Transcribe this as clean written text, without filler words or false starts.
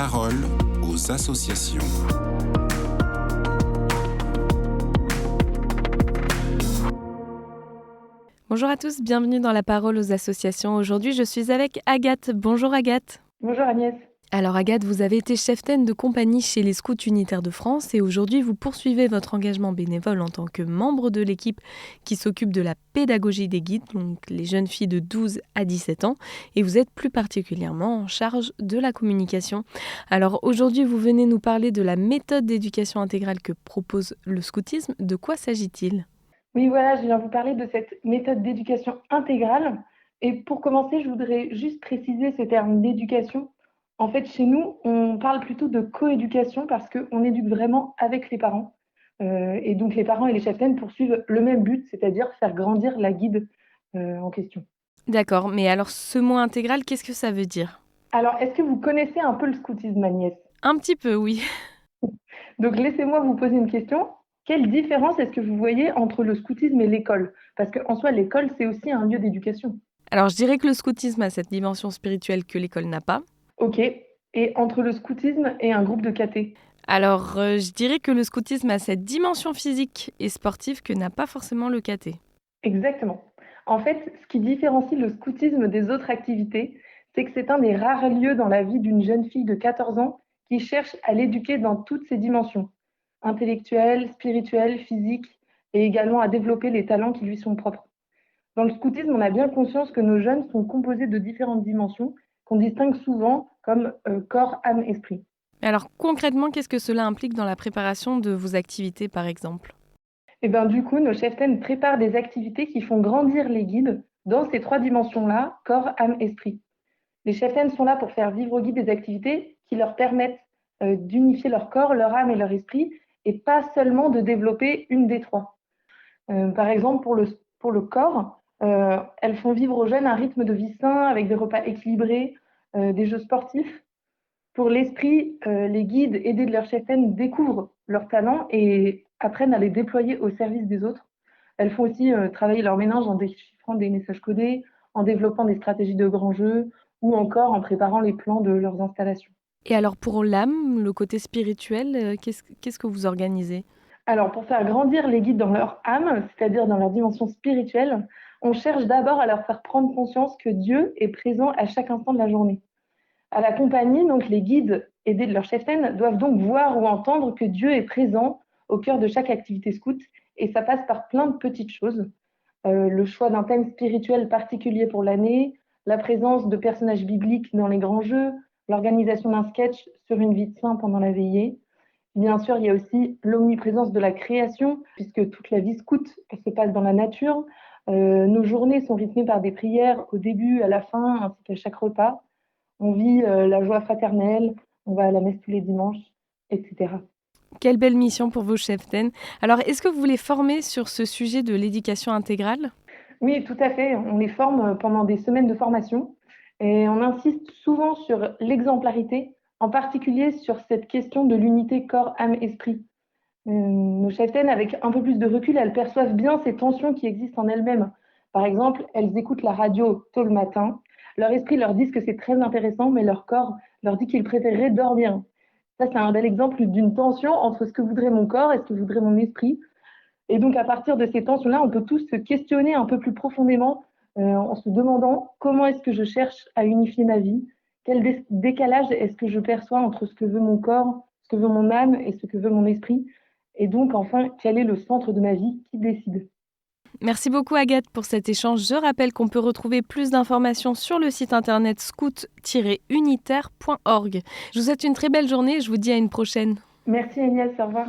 parole aux associations. Bonjour à tous, bienvenue dans La Parole aux associations. Aujourd'hui, je suis avec Agathe. Bonjour Agathe. Bonjour Agnès. Alors Agathe, vous avez été cheftaine de compagnie chez les Scouts unitaires de France et aujourd'hui, vous poursuivez votre engagement bénévole en tant que membre de l'équipe qui s'occupe de la pédagogie des guides, donc les jeunes filles de 12 à 17 ans, et vous êtes plus particulièrement en charge de la communication. Alors aujourd'hui, vous venez nous parler de la méthode d'éducation intégrale que propose le scoutisme. De quoi s'agit-il ? Oui, voilà, je viens vous parler de cette méthode d'éducation intégrale. Et pour commencer, je voudrais juste préciser ce terme d'éducation. En fait, chez nous, on parle plutôt de coéducation parce qu'on éduque vraiment avec les parents. Et donc, les parents et les cheftaines poursuivent le même but, c'est-à-dire faire grandir la guide en question. D'accord, mais alors ce mot intégral, qu'est-ce que ça veut dire ? Alors, est-ce que vous connaissez un peu le scoutisme, Agnès ? Un petit peu, oui. Donc, laissez-moi vous poser une question. Quelle différence est-ce que vous voyez entre le scoutisme et l'école ? Parce qu'en soi, l'école, c'est aussi un lieu d'éducation. Alors je dirais que le scoutisme a cette dimension spirituelle que l'école n'a pas. Ok. Et entre le scoutisme et un groupe de caté? Alors je dirais que le scoutisme a cette dimension physique et sportive que n'a pas forcément le caté. Exactement. En fait, ce qui différencie le scoutisme des autres activités, c'est que c'est un des rares lieux dans la vie d'une jeune fille de 14 ans qui cherche à l'éduquer dans toutes ses dimensions, intellectuelle, spirituelle, physique, et également à développer les talents qui lui sont propres. Dans le scoutisme, on a bien conscience que nos jeunes sont composés de différentes dimensions qu'on distingue souvent comme corps, âme, esprit. Alors concrètement, qu'est-ce que cela implique dans la préparation de vos activités par exemple ? Et bien du coup, nos cheftaines préparent des activités qui font grandir les guides dans ces trois dimensions-là, corps, âme, esprit. Les cheftaines sont là pour faire vivre aux guides des activités qui leur permettent d'unifier leur corps, leur âme et leur esprit, et pas seulement de développer une des trois. Par exemple, pour le corps, elles font vivre aux jeunes un rythme de vie sain avec des repas équilibrés, des jeux sportifs. Pour l'esprit, les guides aidés de leur cheftaine découvrent leurs talents et apprennent à les déployer au service des autres. Elles font aussi travailler leur méninge en déchiffrant des messages codés, en développant des stratégies de grands jeux ou encore en préparant les plans de leurs installations. Et alors pour l'âme, le côté spirituel, qu'est-ce que vous organisez ? Alors, pour faire grandir les guides dans leur âme, c'est-à-dire dans leur dimension spirituelle, on cherche d'abord à leur faire prendre conscience que Dieu est présent à chaque instant de la journée. À la compagnie, donc les guides aidés de leur cheftaine doivent donc voir ou entendre que Dieu est présent au cœur de chaque activité scout et ça passe par plein de petites choses. Le choix d'un thème spirituel particulier pour l'année, la présence de personnages bibliques dans les grands jeux, l'organisation d'un sketch sur une vie de saint pendant la veillée. Bien sûr, il y a aussi l'omniprésence de la création, puisque toute la vie scout se passe dans la nature. Nos journées sont rythmées par des prières au début, à la fin, ainsi qu'à chaque repas. On vit la joie fraternelle, on va à la messe tous les dimanches, etc. Quelle belle mission pour vos cheftaines. Alors est-ce que vous les formez sur ce sujet de l'éducation intégrale ? Oui, tout à fait. On les forme pendant des semaines de formation et on insiste souvent sur l'exemplarité, en particulier sur cette question de l'unité corps, âme, esprit. Nos cheftaines, avec un peu plus de recul, elles perçoivent bien ces tensions qui existent en elles-mêmes. Par exemple, elles écoutent la radio tôt le matin. Leur esprit leur dit que c'est très intéressant, mais leur corps leur dit qu'il préférerait dormir. Ça, c'est un bel exemple d'une tension entre ce que voudrait mon corps et ce que voudrait mon esprit. Et donc, à partir de ces tensions-là, on peut tous se questionner un peu plus profondément en se demandant comment est-ce que je cherche à unifier ma vie, quel décalage est-ce que je perçois entre ce que veut mon corps, ce que veut mon âme et ce que veut mon esprit. Et donc, enfin, quel est le centre de ma vie qui décide? Merci beaucoup Agathe pour cet échange. Je rappelle qu'on peut retrouver plus d'informations sur le site internet scout-unitaire.org. Je vous souhaite une très belle journée et je vous dis à une prochaine. Merci Agnès, au revoir.